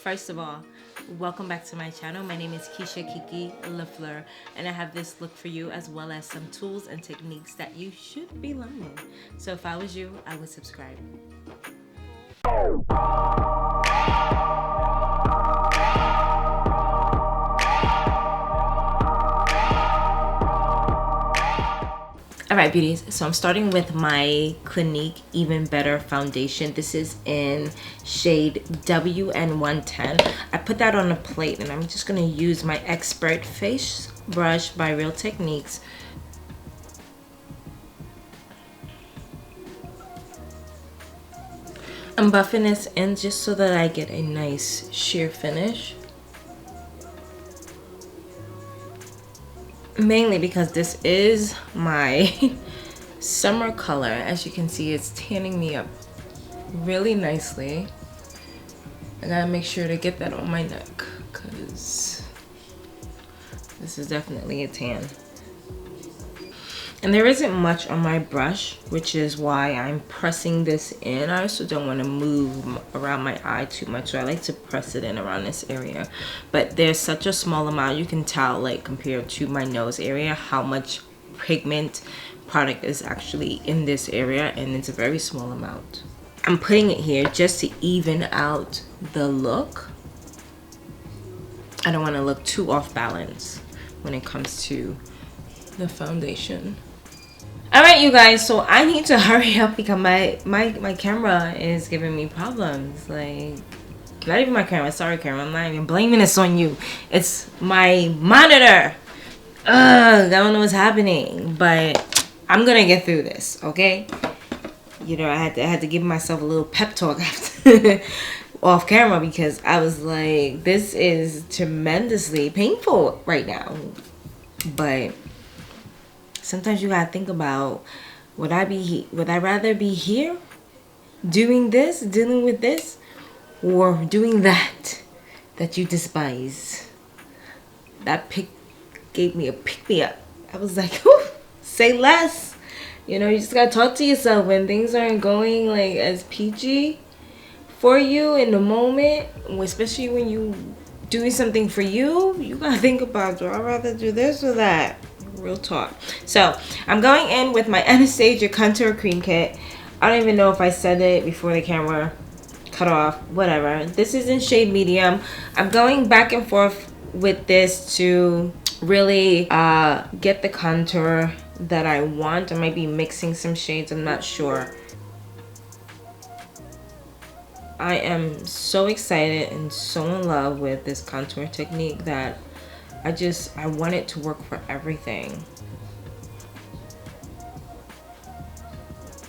First of all, welcome back to my channel. My name is Kiki LaFleur, and I have this look for you as well as some tools and techniques that you should be learning. So if I was you, I would subscribe. Alright beauties, so I'm starting with my Clinique Even Better foundation. This is in shade WN110. I put that on a plate and I'm just going to use my Expert Face Brush by Real Techniques. I'm buffing this in just so that I get a nice sheer finish. Mainly because this is my summer color. As you can see, it's tanning me up really nicely. I gotta make sure to get that on my neck because this is definitely a tan. And there isn't much on my brush, which is why I'm pressing this in. I also don't want to move around my eye too much, so I like to press it in around this area. But there's such a small amount, you can tell, like compared to my nose area, how much pigment product is actually in this area, and it's a very small amount. I'm putting it here just to even out the look. I don't want to look too off balance when it comes to the foundation. Alright you guys, so I need to hurry up because my camera is giving me problems. Like, not even my camera, sorry camera, I'm not even blaming this on you. It's my monitor. I don't know what's happening, but I'm gonna get through this, okay? You know, I had to give myself a little pep talk after off camera because I was like, this is tremendously painful right now. But sometimes you gotta think about, would I rather be here doing this, dealing with this, or doing that you despise? That gave me a pick-me-up. I was like, whew, say less. You know, you just gotta talk to yourself when things aren't going like as peachy for you in the moment, especially when you doing something for you. You gotta think about, do I rather do this or that? Real talk. So I'm going in with my Anastasia Contour Cream Kit. I don't even know if I said it before the camera cut off, whatever. This is in shade medium. I'm going back and forth with this to really get the contour that I want. I might be mixing some shades, I'm not sure. I am so excited and so in love with this contour technique that I want it to work for everything.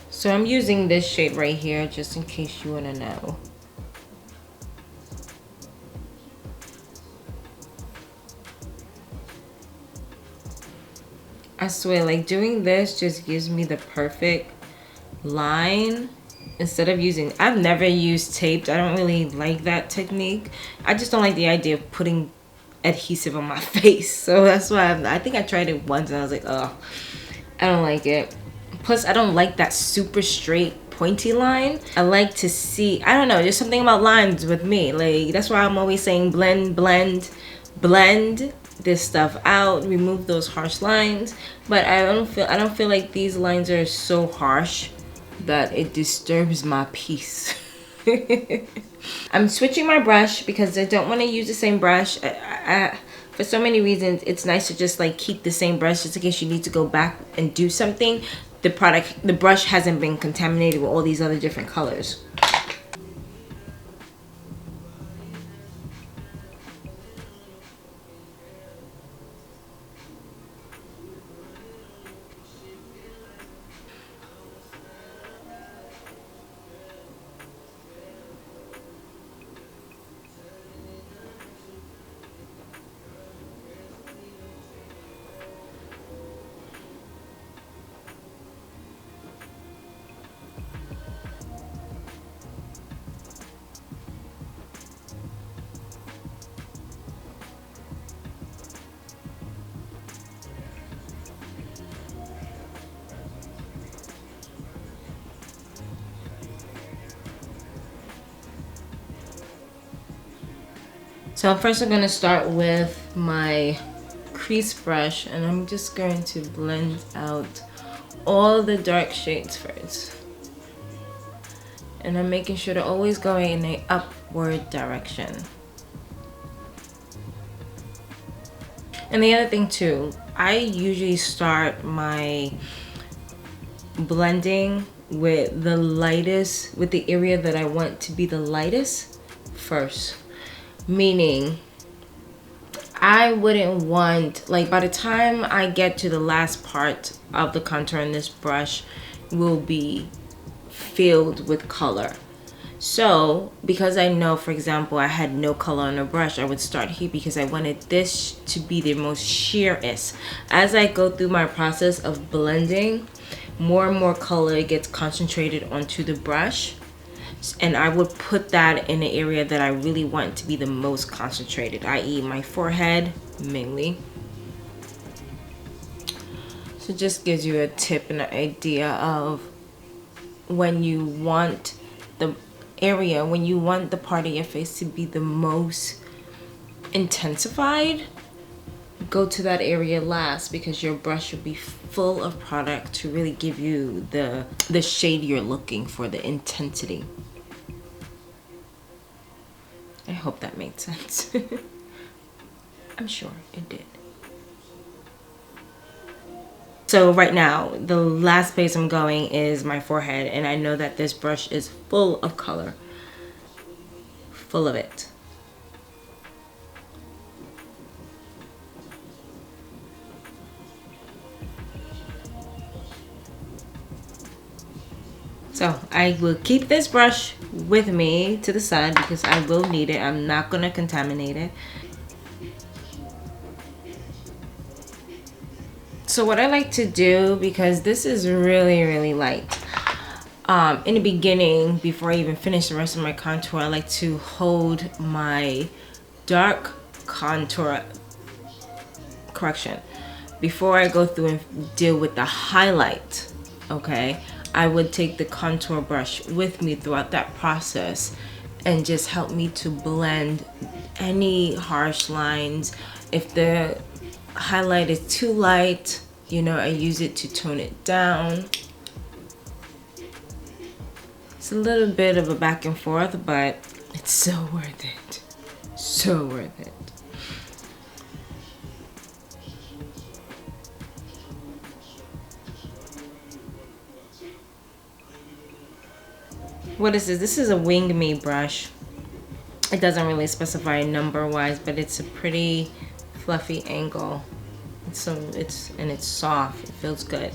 So I'm using this shade right here just in case you want to know. I swear, like doing this just gives me the perfect line. Instead of using, I've never used taped. I don't really like that technique. I just don't like the idea of putting adhesive on my face, so that's why I think I tried it once and I was like, oh, I don't like it. Plus I don't like that super straight pointy line. I like to see, I don't know, there's something about lines with me, like that's why I'm always saying blend this stuff out, remove those harsh lines. But I don't feel like these lines are so harsh that it disturbs my peace. I'm switching my brush because I don't want to use the same brush. For so many reasons, it's nice to just like keep the same brush just in case you need to go back and do something. The brush hasn't been contaminated with all these other different colors. So first I'm going to start with my crease brush, and I'm just going to blend out all the dark shades first. And I'm making sure to always go in an upward direction. And the other thing too, I usually start my blending with the lightest, with the area that I want to be the lightest first. Meaning, I wouldn't want, like by the time I get to the last part of the contour in this brush will be filled with color. So because I know, for example, I had no color on the brush, I would start here because I wanted this to be the most sheerest. As I go through my process of blending, more and more color gets concentrated onto the brush. And I would put that in the area that I really want to be the most concentrated, i.e. my forehead mainly. So just gives you a tip and an idea of when you want the area, when you want the part of your face to be the most intensified, go to that area last because your brush will be full of product to really give you the shade you're looking for, the intensity. I hope that made sense. I'm sure it did. So right now, the last place I'm going is my forehead, and I know that this brush is full of color. Full of it. So I will keep this brush with me to the side because I will need it. I'm not going to contaminate it. So what I like to do, because this is really, really light, in the beginning, before I even finish the rest of my contour, I like to hold my dark contour correction before I go through and deal with the highlight. Okay, I would take the contour brush with me throughout that process and just help me to blend any harsh lines. If the highlight is too light, you know, I use it to tone it down. It's a little bit of a back and forth, but it's so worth it. So worth it. What is this? This is a Wing Me brush. It doesn't really specify number wise, but it's a pretty fluffy angle. It's soft. It feels good.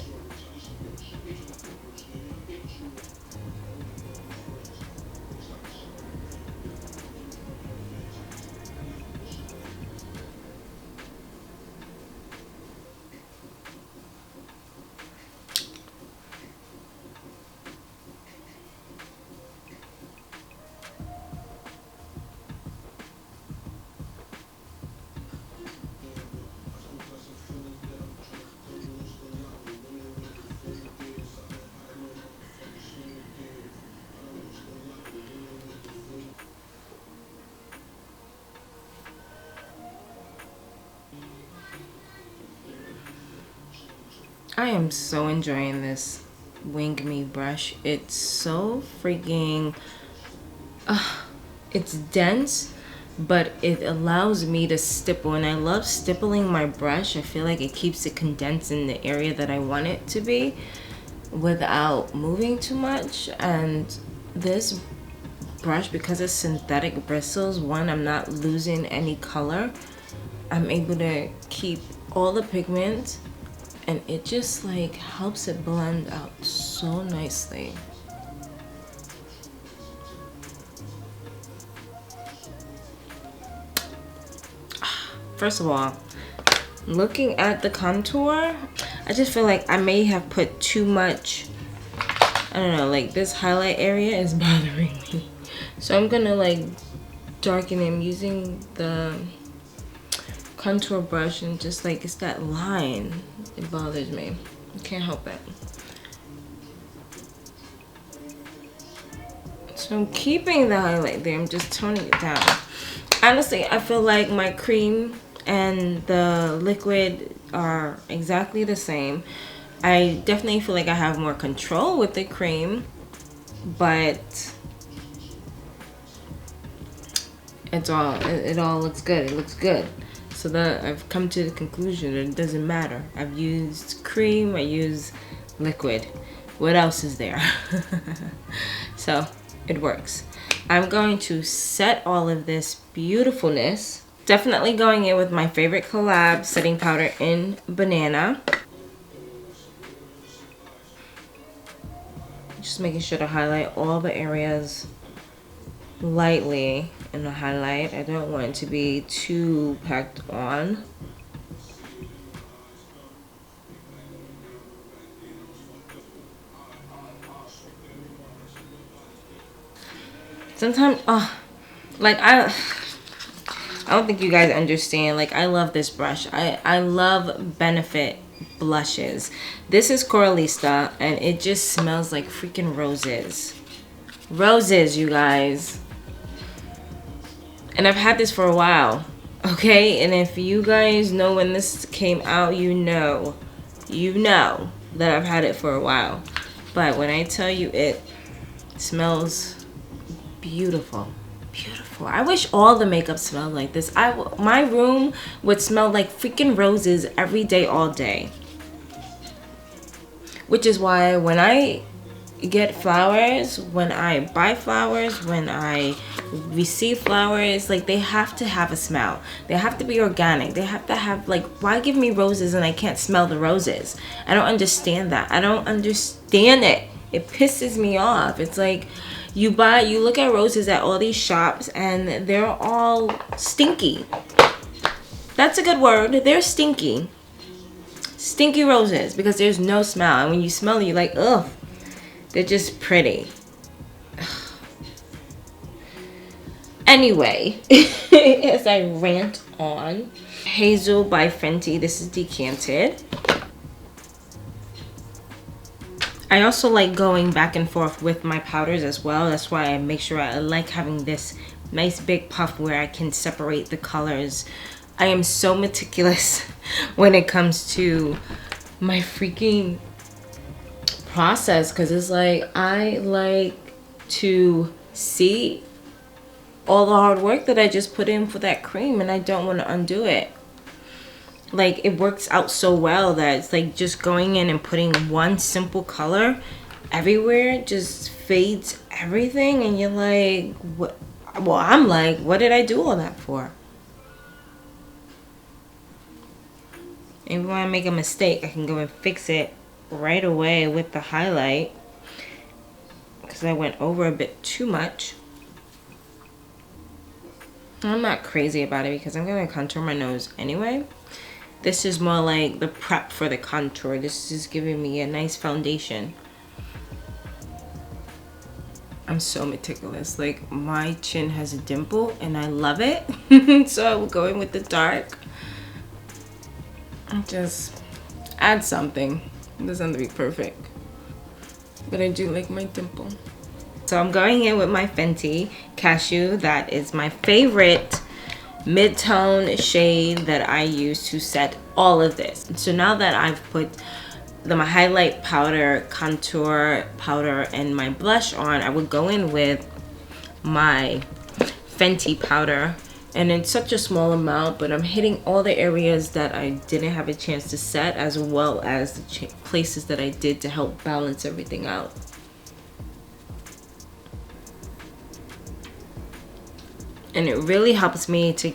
I am so enjoying this Wing Me brush. It's so freaking, it's dense, but it allows me to stipple, and I love stippling my brush. I feel like it keeps it condensed in the area that I want it to be without moving too much. And this brush, because it's synthetic bristles, one, I'm not losing any color. I'm able to keep all the pigment, and it just like helps it blend out so nicely. First of all, looking at the contour, I just feel like I may have put too much. I don't know, like this highlight area is bothering me. So I'm gonna like darken it. I'm using the contour brush, and just like it's that line, it bothers me. I can't help it. So I'm keeping the highlight there. I'm just toning it down. Honestly, I feel like my cream and the liquid are exactly the same. I definitely feel like I have more control with the cream, but it all looks good. It looks good. So that I've come to the conclusion that it doesn't matter. I've used cream, I use liquid. What else is there? So it works. I'm going to set all of this beautifulness. Definitely going in with my favorite Collab setting powder in Banana. Just making sure to highlight all the areas lightly in the highlight. I don't want it to be too packed on. Sometimes, like I don't think you guys understand. Like, I love this brush. I love Benefit blushes. This is Coralista, and it just smells like freaking roses. Roses, you guys. And I've had this for a while, okay? And if you guys know when this came out, you know that I've had it for a while. But when I tell you it smells beautiful, beautiful. I wish all the makeup smelled like this. My room would smell like freaking roses every day, all day. Which is why when I get flowers, when I buy flowers, when I receive flowers, like, they have to have a smell. They have to be organic. They have to have, like, why give me roses and I can't smell the roses? I don't understand that. I don't understand it. It pisses me off. It's like you look at roses at all these shops and they're all stinky. That's a good word. They're stinky. Stinky roses because there's no smell. And when you smell it, you're like, ugh. They're just pretty. Anyway, as I rant on, Hazel by Fenty. This is decanted. I also like going back and forth with my powders as well. That's why I make sure I like having this nice big puff where I can separate the colors. I am so meticulous when it comes to my freaking process, because it's like I like to see all the hard work that I just put in for that cream, and I don't want to undo it. Like, it works out so well that it's like just going in and putting one simple color everywhere just fades everything, and you're like, what? Well, I'm like, what did I do all that for? And when I make a mistake, I can go and fix it right away with the highlight, because I went over a bit too much. I'm not crazy about it because I'm going to contour my nose anyway. This is more like the prep for the contour. This is giving me a nice foundation. I'm so meticulous. Like, my chin has a dimple and I love it. So I'm going with the dark. Just add something. It doesn't have to be perfect, but I do like my dimple. So I'm going in with my Fenty Cashew. That is my favorite mid-tone shade that I use to set all of this. So now that I've put my highlight powder, contour powder, and my blush on, I would go in with my Fenty powder. And in such a small amount, but I'm hitting all the areas that I didn't have a chance to set, as well as the places that I did to help balance everything out. And it really helps me to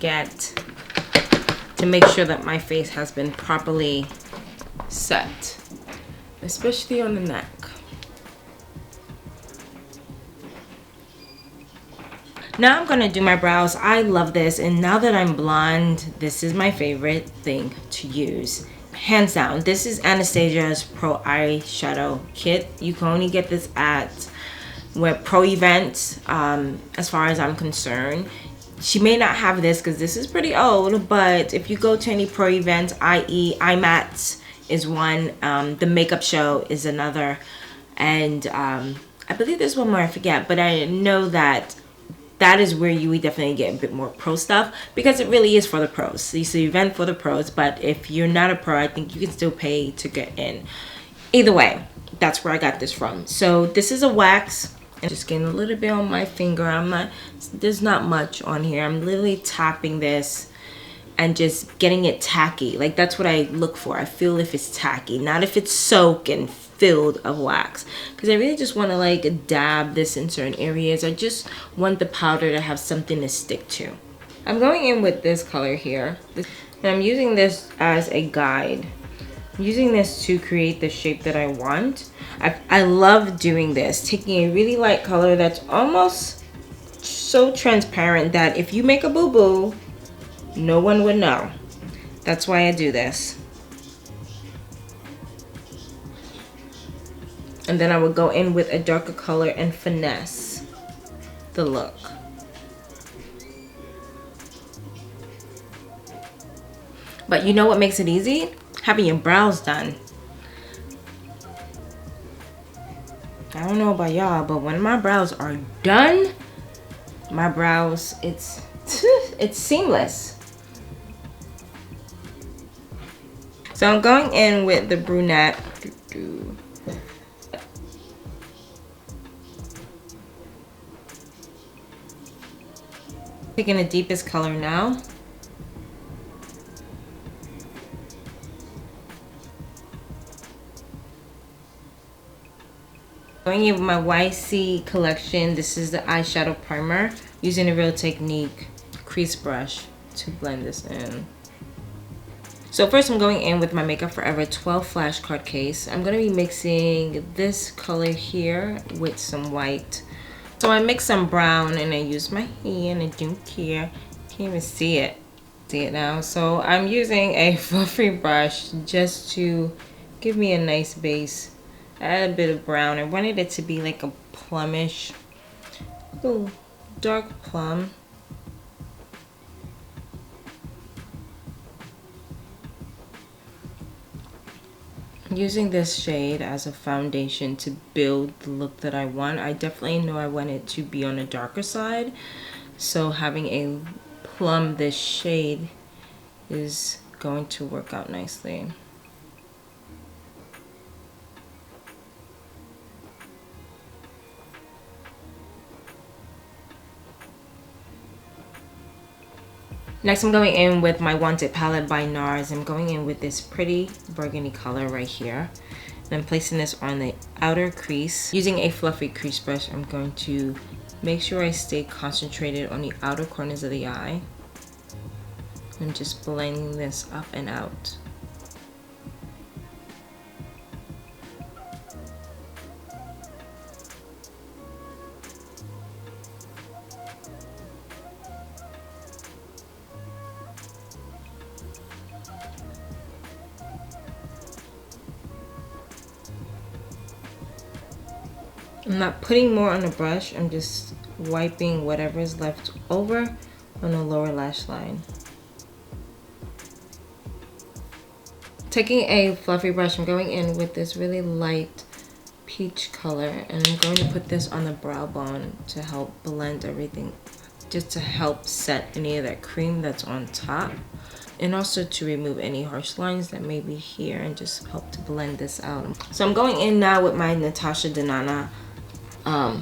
make sure that my face has been properly set, especially on the neck. Now I'm gonna do my brows. I love this, and now that I'm blonde, this is my favorite thing to use. Hands down, this is Anastasia's Pro Eyeshadow Kit. You can only get this at pro events, as far as I'm concerned. She may not have this because this is pretty old, but if you go to any pro events, i.e. IMATS is one, the Makeup Show is another, and I believe there's one more, I forget, but I know that that is where you would definitely get a bit more pro stuff, because it really is for the pros. It's an event for the pros, but if you're not a pro, I think you can still pay to get in. Either way, that's where I got this from. So this is a wax, and just getting a little bit on my finger. There's not much on here. I'm literally tapping this and just getting it tacky. Like, that's what I look for. I feel if it's tacky, not if it's soaked and filled of wax, because I really just want to like dab this in certain areas. I just want the powder to have something to stick to. I'm going in with this color here, and I'm using this as a guide. I'm using this to create the shape that I want. I love doing this, taking a really light color that's almost so transparent that if you make a boo-boo, no one would know. That's why I do this. And then I would go in with a darker color and finesse the look. But you know what makes it easy? Having your brows done. I don't know about y'all, but when my brows are done, my brows, it's seamless. So I'm going in with the brunette. Picking the deepest color now. Going in with my 𝗬𝗎𝗍 collection. This is the eyeshadow primer. Using a Real Technique crease brush to blend this in. So first I'm going in with my Makeup Forever 12 flash card case. I'm going to be mixing this color here with some white. So I mix some brown and I use my hand and don't care. Can't even see it. See it now. So I'm using a fluffy brush just to give me a nice base. Add a bit of brown. I wanted it to be like a plumish, ooh, dark plum. Using this shade as a foundation to build the look that I want. I definitely know I want it to be on the darker side, so having a plum this shade is going to work out nicely. Next, I'm going in with my Wanted palette by Nars. I'm going in with this pretty burgundy color right here. And I'm placing this on the outer crease. Using a fluffy crease brush, I'm going to make sure I stay concentrated on the outer corners of the eye. I'm just blending this up and out. I'm not putting more on the brush, I'm just wiping whatever is left over on the lower lash line. Taking a fluffy brush, I'm going in with this really light peach color, and I'm going to put this on the brow bone to help blend everything, just to help set any of that cream that's on top, and also to remove any harsh lines that may be here and just help to blend this out. So I'm going in now with my Natasha Denona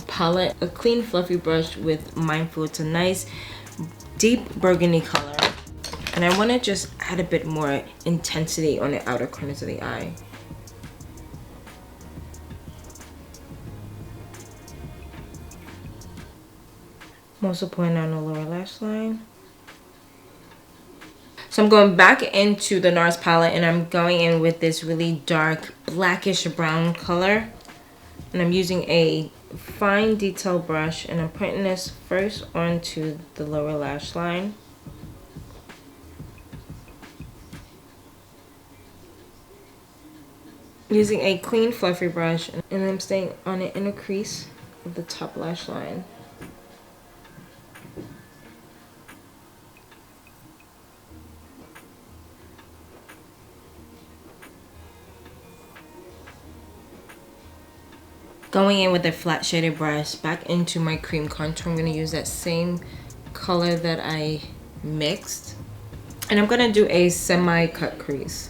palette, a clean fluffy brush with Mindful. It's a nice deep burgundy color, and I want to just add a bit more intensity on the outer corners of the eye. I'm also putting on the lower lash line. So I'm going back into the Nars palette, and I'm going in with this really dark blackish brown color, and I'm using a fine detail brush, and I'm putting this first onto the lower lash line. Using a clean fluffy brush, and I'm staying on the inner crease of the top lash line. Going in with a flat shaded brush back into my cream contour. I'm going to use that same color that I mixed. And I'm going to do a semi-cut crease.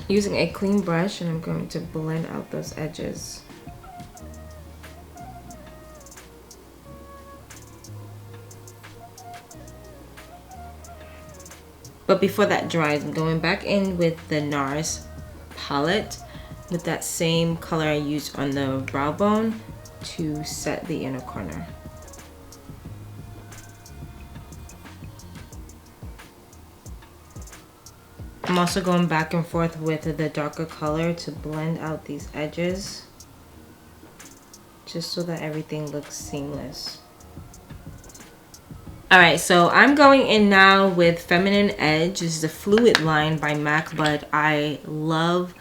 Using a clean brush, and I'm going to blend out those edges. But before that dries, I'm going back in with the Nars palette with that same color I used on the brow bone to set the inner corner. I'm also going back and forth with the darker color to blend out these edges, just so that everything looks seamless. Alright, so I'm going in now with Feminine Edge. This is a fluid line by MAC, but I love,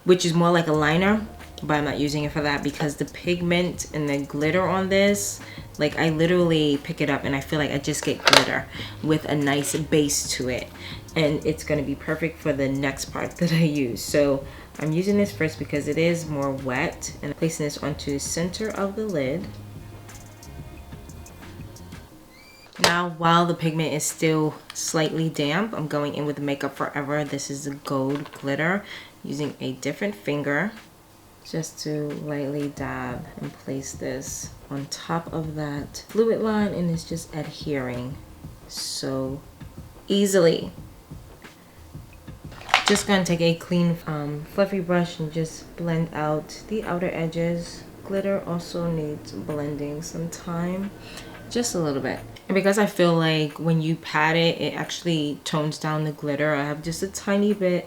which is more like a liner, but I'm not using it for that because the pigment and the glitter on this, like I literally pick it up and I feel like I just get glitter with a nice base to it. And it's going to be perfect for the next part that I use. So I'm using this first because it is more wet, and I'm placing this onto the center of the lid. Now, while the pigment is still slightly damp, I'm going in with Makeup Forever. This is a gold glitter, using a different finger just to lightly dab and place this on top of that fluid line, and it's just adhering so easily. Just gonna take a clean fluffy brush and just blend out the outer edges. Glitter also needs blending some time, just a little bit. And because I feel like when you pat it, it actually tones down the glitter, I have just a tiny bit,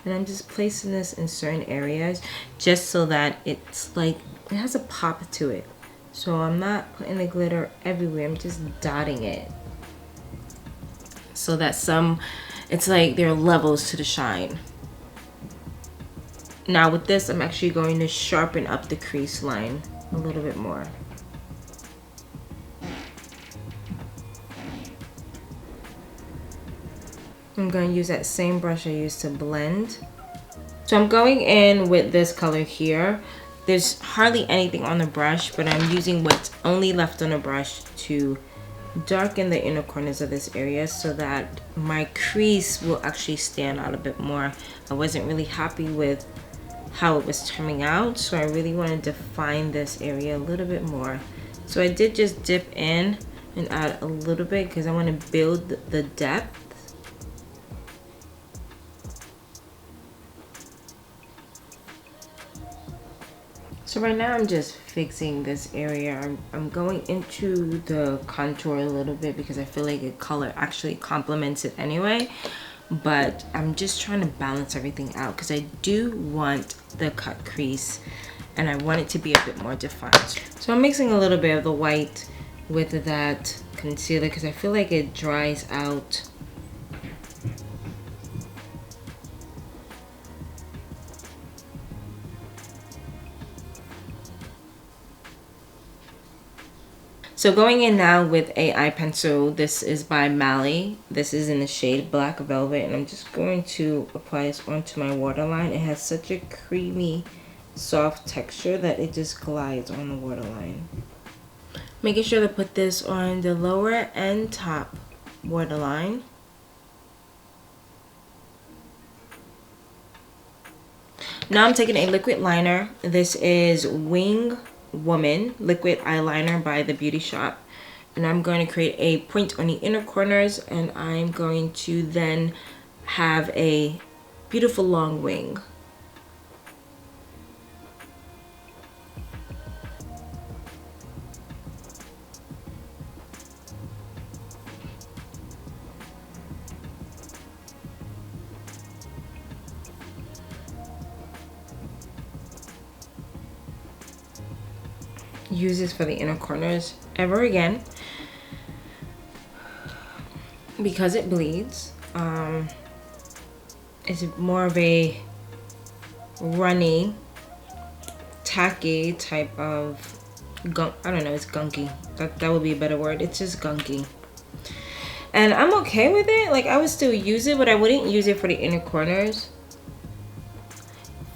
and I'm just placing this in certain areas just so that it's like, it has a pop to it. So I'm not putting the glitter everywhere, I'm just dotting it. So that it's like there are levels to the shine. Now with this, I'm actually going to sharpen up the crease line a little bit more. I'm going to use that same brush I used to blend. So I'm going in with this color here. There's hardly anything on the brush, but I'm using what's only left on the brush to darken the inner corners of this area so that my crease will actually stand out a bit more. I wasn't really happy with how it was turning out, so I really want to define this area a little bit more. So I did just dip in and add a little bit because I want to build the depth. So right now I'm just fixing this area. I'm going into the contour a little bit because I feel like the color actually complements it anyway. But I'm just trying to balance everything out because I do want the cut crease and I want it to be a bit more defined. So I'm mixing a little bit of the white with that concealer because I feel like it dries out. So going in now with a eye pencil, this is by Mally. This is in the shade Black Velvet, and I'm just going to apply this onto my waterline. It has such a creamy, soft texture that it just glides on the waterline. Making sure to put this on the lower and top waterline. Now I'm taking a liquid liner. This is Wing Woman liquid eyeliner by The Beauty Shop, and I'm going to create a point on the inner corners, and I'm going to then have a beautiful long wing. Use this for the inner corners ever again because it bleeds. It's more of a runny, tacky type of gunk. I don't know, it's gunky. That would be a better word. It's just gunky. And I'm okay with it. Like, I would still use it, but I wouldn't use it for the inner corners.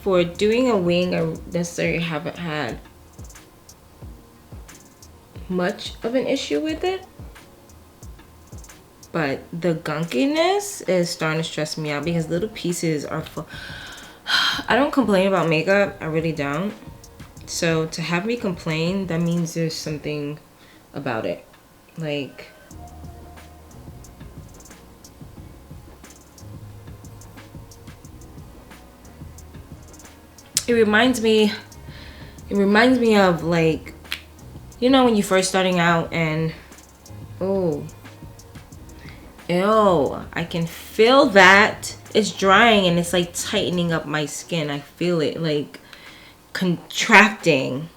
For doing a wing, I necessarily haven't had much of an issue with it. But the gunkiness is starting to stress me out because little pieces are full. I don't complain about makeup. I really don't. So to have me complain, that means there's something about it. Like, it reminds me of, like, you know, when you first starting out and, oh, ew, I can feel that it's drying and it's like tightening up my skin. I feel it like contracting.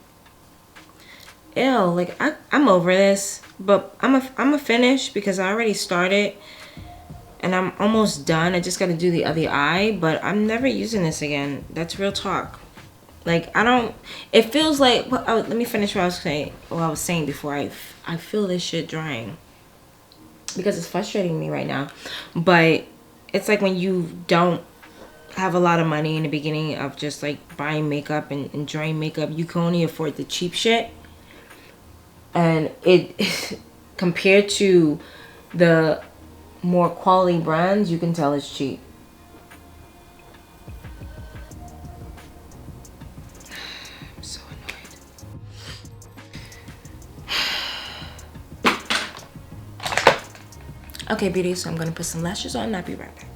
Ew, like I'm over this, but I'm a finish because I already started and I'm almost done. I just got to do the other eye, but I'm never using this again. That's real talk. Like, I don't, it feels like, well, let me finish what I was saying before. I feel this shit drying because it's frustrating me right now. But it's like when you don't have a lot of money in the beginning of just like buying makeup and enjoying makeup, you can only afford the cheap shit. And it, compared to the more quality brands, you can tell it's cheap. I'm so annoyed. Okay, beauty, so I'm gonna put some lashes on and I'll be right back.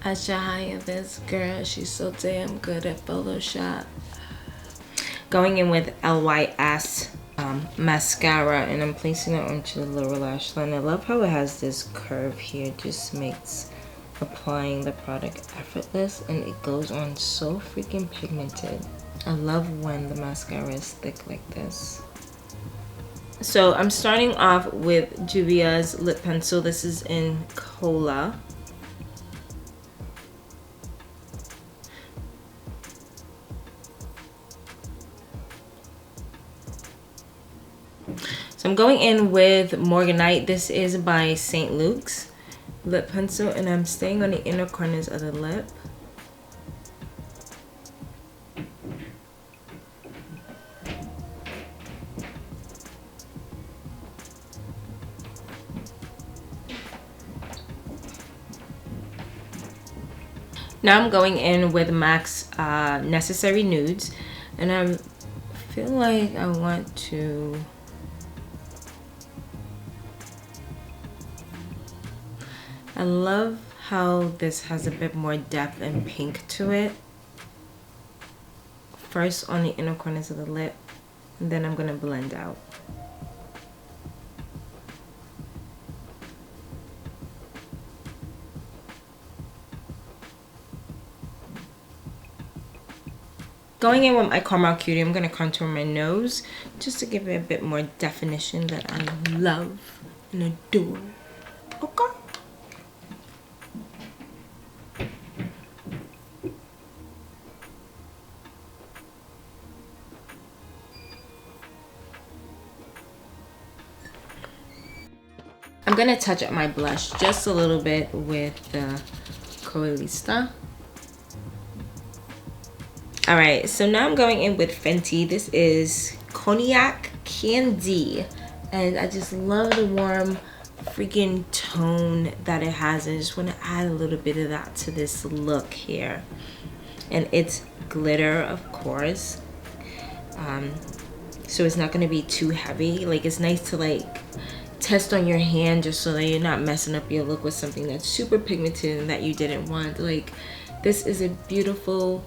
I should hire this girl. She's so damn good at Photoshop. Going in with 𝗀𝘃𝗃𝗃 mascara, and I'm placing it onto the lower lash line. I love how it has this curve here. It just makes applying the product effortless, and it goes on so freaking pigmented. I love when the mascara is thick like this. So I'm starting off with Juvia's lip pencil. This is in Cola. So I'm going in with Morganite. This is by St. Luke's lip pencil, and I'm staying on the inner corners of the lip. Now I'm going in with MAC's Necessary Nudes, and I feel like I want to I love how this has a bit more depth and pink to it. First on the inner corners of the lip, and then I'm going to blend out. Going in with my Carmel Cutie, I'm going to contour my nose just to give it a bit more definition that I love and adore. Okay. I'm going to touch up my blush just a little bit with the Coralista. Alright, so now I'm going in with Fenty. This is Cognac Candy. And I just love the warm freaking tone that it has. I just want to add a little bit of that to this look here. And it's glitter, of course. So it's not going to be too heavy. Like, it's nice to like test on your hand just so that you're not messing up your look with something that's super pigmented and that you didn't want. Like, this is a beautiful,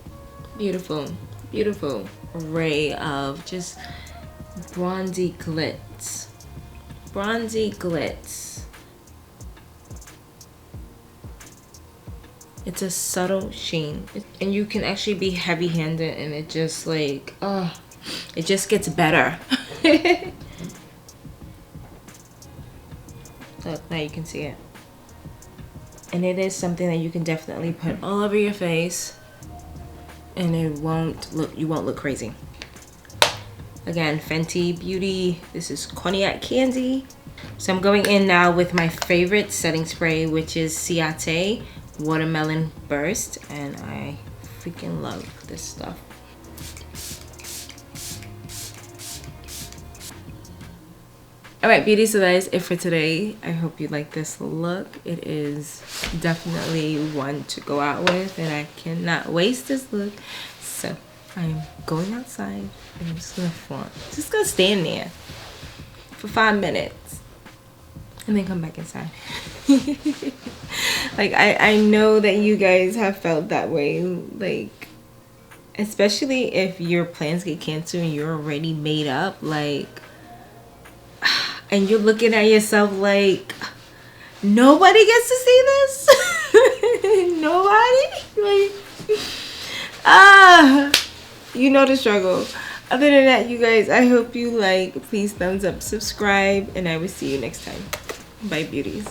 beautiful, beautiful array of just bronzy glitz. Bronzy glitz. It's a subtle sheen. And you can actually be heavy-handed and it just like, oh, it just gets better. Look, now you can see it. And it is something that you can definitely put all over your face and it won't look, you won't look crazy. Again, Fenty Beauty. This is Cognac Candy. So I'm going in now with my favorite setting spray, which is Ciate Watermelon Burst. And I freaking love this stuff. Alright beauty, so that is it for today. I hope you like this look. It is definitely one to go out with, and I cannot waste this look. So I'm going outside and I'm just gonna flaunt. Just gonna stand there for 5 minutes and then come back inside. Like I know that you guys have felt that way, like especially if your plans get canceled and you're already made up, like, and you're looking at yourself like nobody gets to see this. Nobody, like, you know the struggle. Other than that, you guys, I hope you like. Please thumbs up, subscribe, and I will see you next time. Bye beauties.